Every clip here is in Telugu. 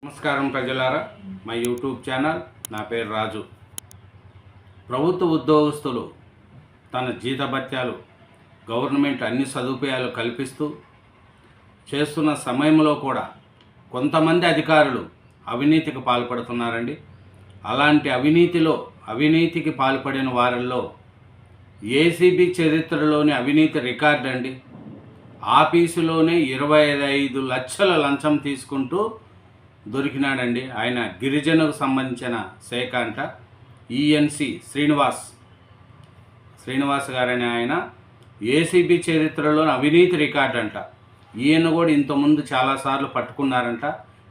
నమస్కారం ప్రజలారా, మా యూట్యూబ్ ఛానల్. నా పేరు రాజు. ప్రభుత్వ ఉద్యోగస్తులు తన జీతభత్యాలు గవర్నమెంట్ అన్ని సదుపాయాలు కల్పిస్తూ చేస్తున్న సమయంలో కూడా కొంతమంది అధికారులు అవినీతికి పాల్పడుతున్నారండి. అలాంటి అవినీతికి పాల్పడిన వారిలో ఏసీబీ చరిత్రలోని అవినీతి రికార్డు అండి. ఆఫీసులోనే 25 లక్షల లంచం తీసుకుంటూ దొరికినాడండి. ఆయన గిరిజనకు సంబంధించిన శాఖ అంట. ఈఎన్సి శ్రీనివాస్ గారని ఆయన ఏసీబీ చరిత్రలోని అవినీతి రికార్డు అంట. ఈయన కూడా ఇంతకుముందు చాలాసార్లు పట్టుకున్నారంట.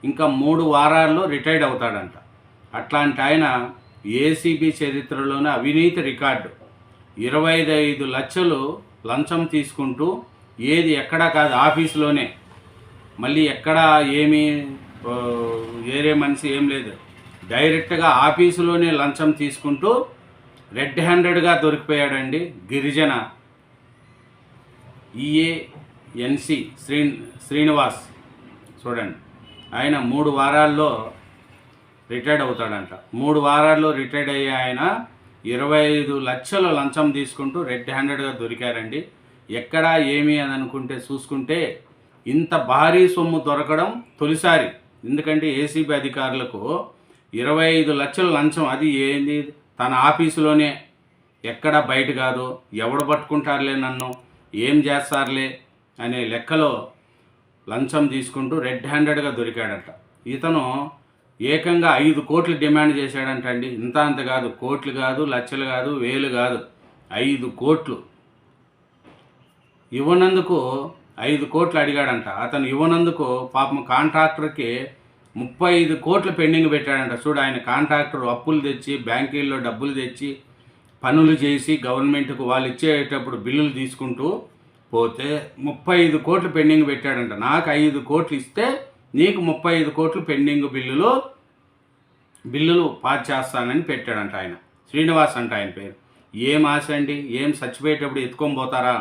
ఇంకా 3 వారాల్లో రిటైర్డ్ అవుతాడంట. అట్లాంటి ఆయన ఏసీబీ చరిత్రలోని అవినీతి రికార్డు 25 లక్షలు లంచం తీసుకుంటూ, ఏది ఎక్కడా కాదు, ఆఫీసులోనే, మళ్ళీ ఎక్కడా ఏమీ వేరే మనిషి ఏం లేదు, డైరెక్ట్గా ఆఫీసులోనే లంచం తీసుకుంటూ రెడ్ హ్యాండెడ్గా దొరికిపోయాడండి గిరిజన ఈఏఎన్సి శ్రీనివాస్. చూడండి, ఆయన 3 వారాల్లో రిటైర్డ్ అవుతాడంట. 3 వారాల్లో రిటైర్డ్ అయ్యే ఆయన 25 లక్షల లంచం తీసుకుంటూ రెడ్ హ్యాండెడ్గా దొరికారండి. ఎక్కడా ఏమి అని అనుకుంటే చూసుకుంటే ఇంత భారీ సొమ్ము దొరకడం తొలిసారి. ఎందుకంటే ఏసీబీ అధికారులకు 25 లక్షల లంచం, అది ఏంది, తన ఆఫీసులోనే, ఎక్కడ బయట కాదు, ఎవడు పట్టుకుంటారులే నన్ను, ఏం చేస్తారులే అనే లెక్కలో లంచం తీసుకుంటూ రెడ్ హ్యాండెడ్గా దొరికాడట. ఇతను ఏకంగా 5 కోట్లు డిమాండ్ చేశాడంట అండి. ఇంత అంత కాదు, కోట్లు కాదు, లక్షలు కాదు, వేలు కాదు, 5 కోట్లు ఇవ్వనందుకు 5 కోట్లు అడిగాడంట. అతను ఇవ్వనందుకు పాపం కాంట్రాక్టర్కి 35 కోట్లు పెండింగ్ పెట్టాడంట. చూడు, ఆయన కాంట్రాక్టర్ అప్పులు తెచ్చి, బ్యాంకీల్లో డబ్బులు తెచ్చి, పనులు చేసి గవర్నమెంట్కు వాళ్ళు ఇచ్చేటప్పుడు బిల్లులు తీసుకుంటూ పోతే 35 కోట్లు పెండింగ్ పెట్టాడంట. నాకు 5 కోట్లు ఇస్తే నీకు 35 కోట్లు పెండింగ్ బిల్లులు పాస్ చేస్తానని పెట్టాడంట ఆయన. శ్రీనివాస్ అంట ఆయన పేరు. ఏం ఆశ అండి, ఏం చచ్చిపోయేటప్పుడు ఎత్తుకొని పోతారా?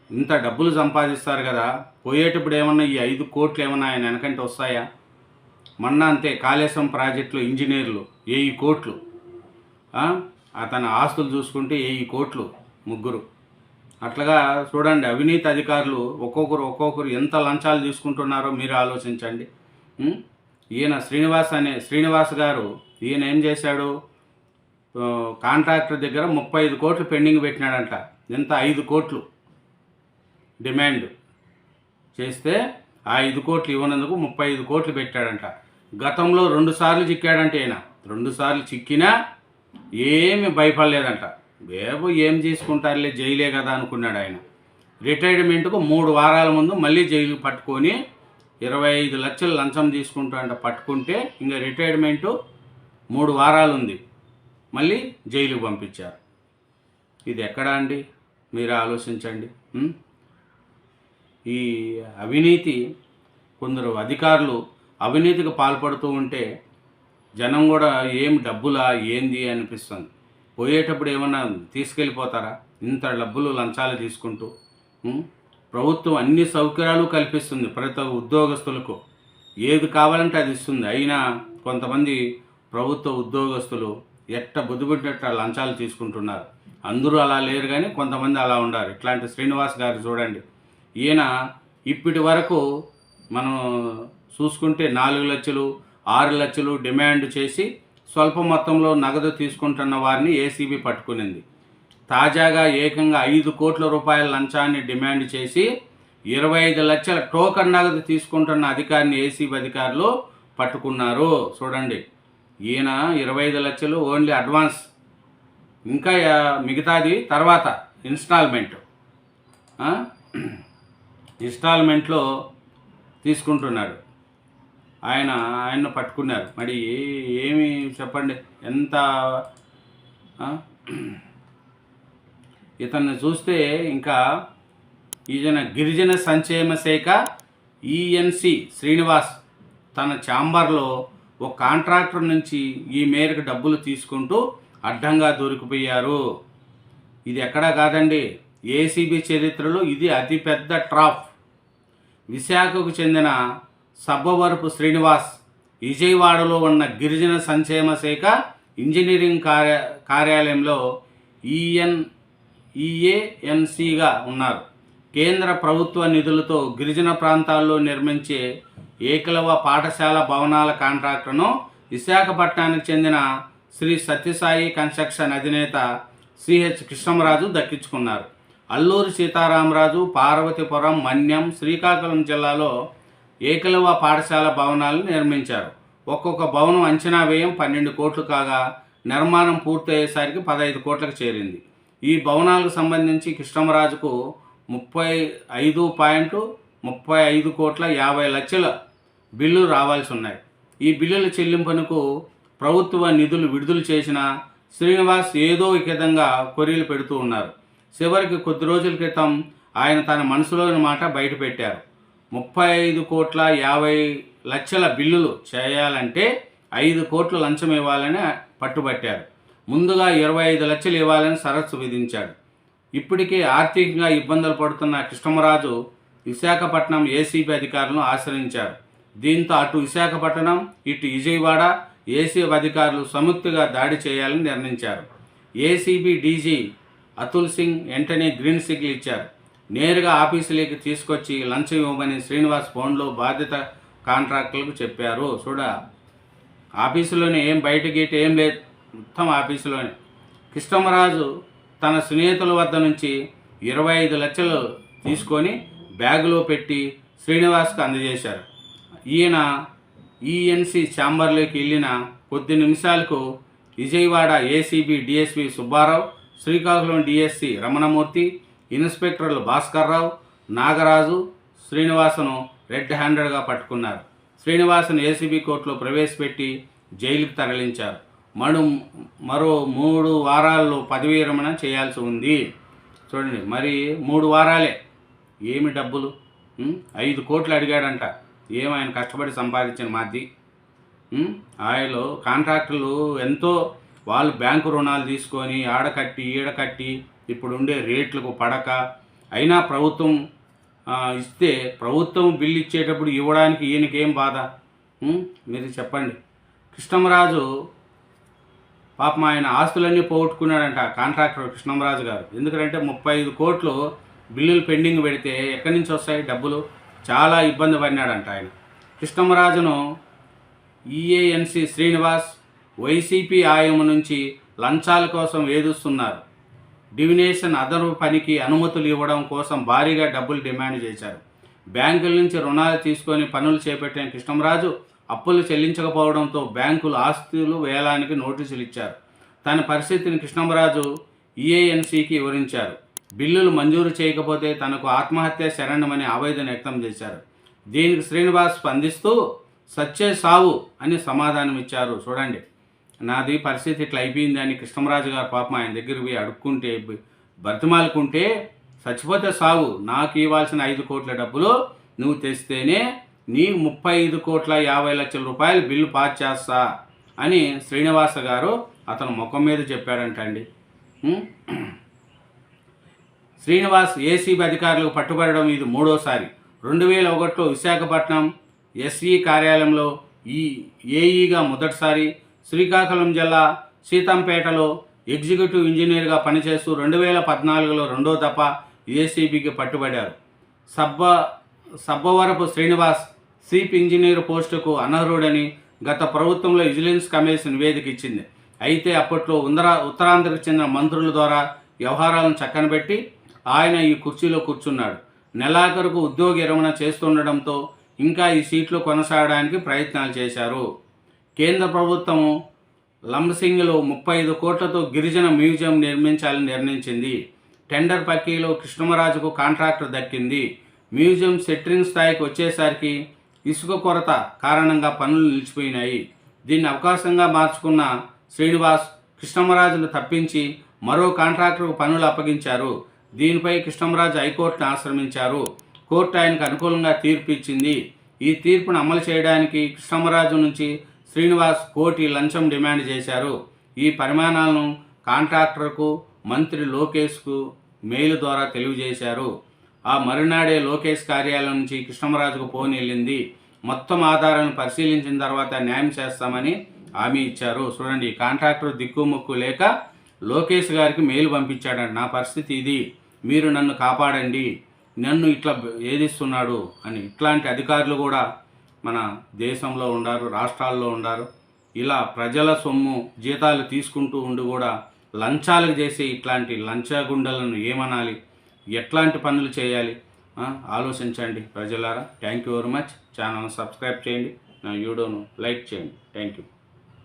ఇంత డబ్బులు సంపాదిస్తారు కదా, పోయేటప్పుడు ఏమన్నా ఈ 5 కోట్లు ఏమన్నా ఆయన వెనకంటే వస్తాయా? మొన్న అంతే, కాళేశ్వరం ప్రాజెక్టులో ఇంజనీర్లు 1000 కోట్లు, అతని ఆస్తులు చూసుకుంటే 1000 కోట్లు ముగ్గురు. అట్లాగా చూడండి, అవినీతి అధికారులు ఒక్కొక్కరు ఎంత లంచాలు తీసుకుంటున్నారో మీరు ఆలోచించండి. ఈయన శ్రీనివాస్ గారు, ఈయన ఏం చేశాడు, కాంట్రాక్టర్ దగ్గర 35 కోట్లు పెండింగ్ పెట్టినాడంట. ఎంత, 5 కోట్లు డిమాండ్ చేస్తే ఆ 5 కోట్లు ఇవ్వనందుకు 35 కోట్లు పెట్టాడంట. గతంలో 2 సార్లు చిక్కాడంట. ఆయన 2 సార్లు చిక్కినా ఏమి భయపడలేదంట. ఏం చేసుకుంటారులే, జైలే కదా అనుకున్నాడు ఆయన. రిటైర్మెంట్కు 3 వారాల ముందు మళ్ళీ జైలు పట్టుకొని 25 లక్షలు లంచం తీసుకుంటాడంట. పట్టుకుంటే ఇంకా రిటైర్మెంటు 3 వారాలు ఉంది, మళ్ళీ జైలుకు పంపించారు. ఇది ఎక్కడా అండి, మీరు ఆలోచించండి. ఈ అవినీతి, కొందరు అధికారులు అవినీతికి పాల్పడుతూ ఉంటే జనం కూడా ఏం డబ్బులా ఏంది అనిపిస్తుంది. పోయేటప్పుడు ఏమన్నా తీసుకెళ్ళిపోతారా? ఇంత డబ్బులు లంచాలు తీసుకుంటూ. ప్రభుత్వం అన్ని సౌకర్యాలు కల్పిస్తుంది ప్రతి ఉద్యోగస్తులకు, ఏది కావాలంటే అది ఇస్తుంది. అయినా కొంతమంది ప్రభుత్వ ఉద్యోగస్తులు బుద్ధిపెట్టినట్టు లంచాలు తీసుకుంటున్నారు. అందరూ అలా లేరు, కానీ కొంతమంది అలా ఉన్నారు. ఇట్లాంటి శ్రీనివాస్ గారు చూడండి, ఈయన ఇప్పటి వరకు మనం చూసుకుంటే 4 లక్షలు 6 లక్షలు డిమాండ్ చేసి స్వల్ప మొత్తంలో నగదు తీసుకుంటున్న వారిని ఏసీబీ పట్టుకునింది. తాజాగా ఏకంగా 5 కోట్ల రూపాయల లంచాన్ని డిమాండ్ చేసి 25 లక్షల టోకన్ నగదు తీసుకుంటున్న అధికారిని ఏసీబీ అధికారులు పట్టుకున్నారు. చూడండి, ఈయన 25 లక్షలు ఓన్లీ అడ్వాన్స్, ఇంకా మిగతాది తర్వాత ఇన్స్టాల్మెంట్లో తీసుకుంటున్నాడు. ఆయన్ను పట్టుకున్నారు. మరి ఏమి చెప్పండి, ఎంత ఇతన్ని చూస్తే ఇంకా ఈయన గిరిజన సంక్షేమ శాఖ ఈఎన్సి శ్రీనివాస్ తన ఛాంబర్లో ఒక కాంట్రాక్టర్ నుంచి ఈ మేరకు డబ్బులు తీసుకుంటూ అడ్డంగా దొరికిపోయారు. ఇది ఎక్కడా కాదండి, ఏసీబీ చరిత్రలో ఇది అతిపెద్ద ట్రాప్. విశాఖకు చెందిన సబ్బవరపు శ్రీనివాస్ విజయవాడలో ఉన్న గిరిజన సంక్షేమ శాఖ ఇంజనీరింగ్ కార్యాలయంలో ఈఏఎన్సీగా ఉన్నారు. కేంద్ర ప్రభుత్వ నిధులతో గిరిజన ప్రాంతాల్లో నిర్మించే ఏకలవ పాఠశాల భవనాల కాంట్రాక్టును విశాఖపట్నానికి చెందిన శ్రీ సత్యసాయి కన్స్ట్రక్షన్ అధినేత సిహెచ్ కృష్ణంరాజు దక్కించుకున్నారు. అల్లూరి సీతారామరాజు పార్వతీపురం, మన్యం, శ్రీకాకుళం జిల్లాలో ఏకలవ పాఠశాల భవనాలను నిర్మించారు. ఒక్కొక్క భవనం అంచనా వ్యయం 12 కోట్లు కాగా నిర్మాణం పూర్తయ్యేసరికి 15 కోట్లకు చేరింది. ఈ భవనాలకు సంబంధించి కృష్ణంరాజుకు 35.35 కోట్ల 50 లక్షల బిల్లులు రావాల్సి ఉన్నాయి. ఈ బిల్లుల చెల్లింపునకు ప్రభుత్వ నిధులు విడుదల చేసిన శ్రీనివాస్ ఏదో విధంగా కొర్రీలు పెడుతూ ఉన్నారు. చివరికి కొద్ది రోజుల క్రితం ఆయన తన మనసులోని మాట బయటపెట్టారు. 35 కోట్ల 50 లక్షల బిల్లులు చేయాలంటే 5 కోట్లు లంచం ఇవ్వాలని పట్టుబట్టారు. ముందుగా 25 లక్షలు ఇవ్వాలని షరతు విధించాడు. ఇప్పటికే ఆర్థికంగా ఇబ్బందులు పడుతున్న కృష్ణమరాజు విశాఖపట్నం ఏసీబీ అధికారులను ఆశ్రయించారు. దీంతో అటు విశాఖపట్నం, ఇటు విజయవాడ ఏసీబీ అధికారులు సంయుక్తంగా దాడి చేయాలని నిర్ణయించారు. ఏసీబీ డీజీ అతుల్ సింగ్ వెంటనే గ్రీన్ సిగ్నల్ ఇచ్చారు. నేరుగా ఆఫీసులోకి తీసుకొచ్చి లంచం ఇవ్వమని శ్రీనివాస్ ఫోన్లో బాధ్యత కాంట్రాక్టర్లకు చెప్పారు. ఆఫీసులోనే ఏం బయట గీట ఏం లేదు, మొత్తం ఆఫీసులోనే. కృష్ణమరాజు తన స్నేహితుల వద్ద నుంచి 25 లక్షలు తీసుకొని బ్యాగులో పెట్టి శ్రీనివాస్కు అందజేశారు. ఈయన ఈఎన్సీ ఛాంబర్లోకి వెళ్ళిన కొద్ది నిమిషాలకు Vijayawada ACB DSP Subbarao, Srikakulam DSC Ramanamurthy, ఇన్స్పెక్టర్లు భాస్కర్రావు, నాగరాజు శ్రీనివాసను రెడ్ హ్యాండెడ్గా పట్టుకున్నారు. శ్రీనివాసను ఏసీబీ కోర్టులో ప్రవేశపెట్టి జైలుకు తరలించారు. మరో 3 వారాల్లో పదవీ విరమణ చేయాల్సి ఉంది. చూడండి, మరి 3 వారాలే, ఏమి డబ్బులు, 5 కోట్లు అడిగాడంట. ఏమైనా కష్టపడి సంపాదించిన మాది. ఆయనలో కాంట్రాక్టర్లు ఎంతో వాళ్ళు బ్యాంకు రుణాలు తీసుకొని ఆడకట్టి ఈడకట్టి ఇప్పుడుండే రేట్లకు పడక, అయినా ప్రభుత్వం ఇస్తే ప్రభుత్వం బిల్లు ఇచ్చేటప్పుడు ఇవ్వడానికి ఈయనకేం బాధ? మీరు చెప్పండి. కృష్ణమరాజు పాపం ఆయన ఆస్తులన్నీ పోగొట్టుకున్నాడంట కాంట్రాక్టర్ కృష్ణమరాజు గారు. ఎందుకంటే 35 కోట్లు బిల్లులు పెండింగ్ పెడితే ఎక్కడి నుంచి వస్తాయి డబ్బులు? చాలా ఇబ్బంది పడినాడంట ఆయన. కృష్ణమరాజును ఈఏఎన్సీ శ్రీనివాస్ వైసీపీ ఆయము నుంచి లంచాల కోసం వేధిస్తున్నారు. డివినేషన్ అదనపు పనికి అనుమతులు ఇవ్వడం కోసం భారీగా డబ్బులు డిమాండ్ చేశారు. బ్యాంకుల నుంచి రుణాలు తీసుకొని పనులు చేపట్టిన కృష్ణమరాజు అప్పులు చెల్లించకపోవడంతో బ్యాంకులు ఆస్తులు వేలానికి నోటీసులు ఇచ్చారు. తన పరిస్థితిని కృష్ణమరాజు ఈఏఎన్సీకి వివరించారు. బిల్లులు మంజూరు చేయకపోతే తనకు ఆత్మహత్య శరణమని ఆవేదన వ్యక్తం చేశారు. దీనికి శ్రీనివాస్ స్పందిస్తూ సచ్చే సావు అని సమాధానం ఇచ్చారు. చూడండి, నాది పరిస్థితి ఇట్లా అయిపోయింది అని కృష్ణమరాజు గారు పాపం ఆయన దగ్గర పోయి అడుక్కుంటే, బ్రతిమాలుకుంటే, చచ్చిపోతే సావు, నాకు ఇవ్వాల్సిన 5 కోట్ల డబ్బులు నువ్వు తెస్తేనే నీ 35 కోట్ల 50 లక్షల రూపాయలు బిల్లు పాస్ చేస్తా అని శ్రీనివాస గారు అతను ముఖం మీద చెప్పాడంటండి. శ్రీనివాస్ ఏసీబీ అధికారులకు పట్టుబడడం ఇది 3వసారి. 2001లో విశాఖపట్నం ఎస్ఈ కార్యాలయంలో ఏఈగా మొదటిసారి, శ్రీకాకుళం జిల్లా సీతంపేటలో ఎగ్జిక్యూటివ్ ఇంజనీర్గా పనిచేస్తూ 2014లో 2వ దఫ ఏసీబీకి పట్టుబడ్డారు. సబ్బవరపు శ్రీనివాస్ చీఫ్ ఇంజనీర్ పోస్టుకు అనర్హుడని గత ప్రభుత్వంలో విజిలెన్స్ కమిషన్ నివేదిక ఇచ్చింది. అయితే అప్పట్లో ఉత్తరాంధ్రకు చెందిన మంత్రుల ద్వారా వ్యవహారాలను చక్కనబెట్టి ఆయన ఈ కుర్చీలో కూర్చున్నాడు. నెలాఖరుకు ఉద్యోగ విరమణ చేస్తుండడంతో ఇంకా ఈ సీట్లో కొనసాగడానికి ప్రయత్నాలు చేశారు. కేంద్ర ప్రభుత్వం లంబసింగిలో 35 కోట్లతో గిరిజన మ్యూజియం నిర్మించాలని నిర్ణయించింది. టెండర్ ప్రక్రియలో కృష్ణమరాజుకు కాంట్రాక్టర్ దక్కింది. మ్యూజియం సెట్రింగ్ స్థాయికి వచ్చేసరికి ఇసుక కొరత కారణంగా పనులు నిలిచిపోయినాయి. దీన్ని అవకాశంగా మార్చుకున్న శ్రీనివాస్ కృష్ణమరాజును తప్పించి మరో కాంట్రాక్టర్కు పనులు అప్పగించారు. దీనిపై కృష్ణమరాజు హైకోర్టును ఆశ్రమించారు. కోర్టు ఆయనకు అనుకూలంగా తీర్పు ఇచ్చింది. ఈ తీర్పును అమలు చేయడానికి కృష్ణమరాజు నుంచి శ్రీనివాస్ కోటి లంచం డిమాండ్ చేశారు. ఈ పరిమాణాలను కాంట్రాక్టర్కు మంత్రి లోకేష్కు మెయిల్ ద్వారా తెలియజేశారు. ఆ మరునాడే లోకేష్ కార్యాలయం నుంచి కృష్ణమరాజుకు ఫోన్ వెళ్ళింది. మొత్తం ఆధారాలను పరిశీలించిన తర్వాత న్యాయం చేస్తామని హామీ ఇచ్చారు. చూడండి, కాంట్రాక్టర్ దిక్కుముక్కు లేక లోకేష్ గారికి మెయిల్ పంపించాడంట, నా పరిస్థితి ఇది, మీరు నన్ను కాపాడండి, నన్ను ఇట్లా ఏదిస్తున్నాడు అని. ఇట్లాంటి అధికారులు కూడా మన దేశంలో ఉండారు, రాష్ట్రాల్లో ఉండారు. ఇలా ప్రజల సొమ్ము జీతాలు తీసుకుంటూ ఉండి కూడా లంచాలకు చేసే ఇట్లాంటి లంచగుండలను ఏమనాలి, ఎట్లాంటి పనులు చేయాలి? ఆలోచించండి ప్రజలారా. Thank you very much. ఛానల్ను సబ్స్క్రైబ్ చేయండి, నా వీడియోను లైక్ చేయండి. Thank you.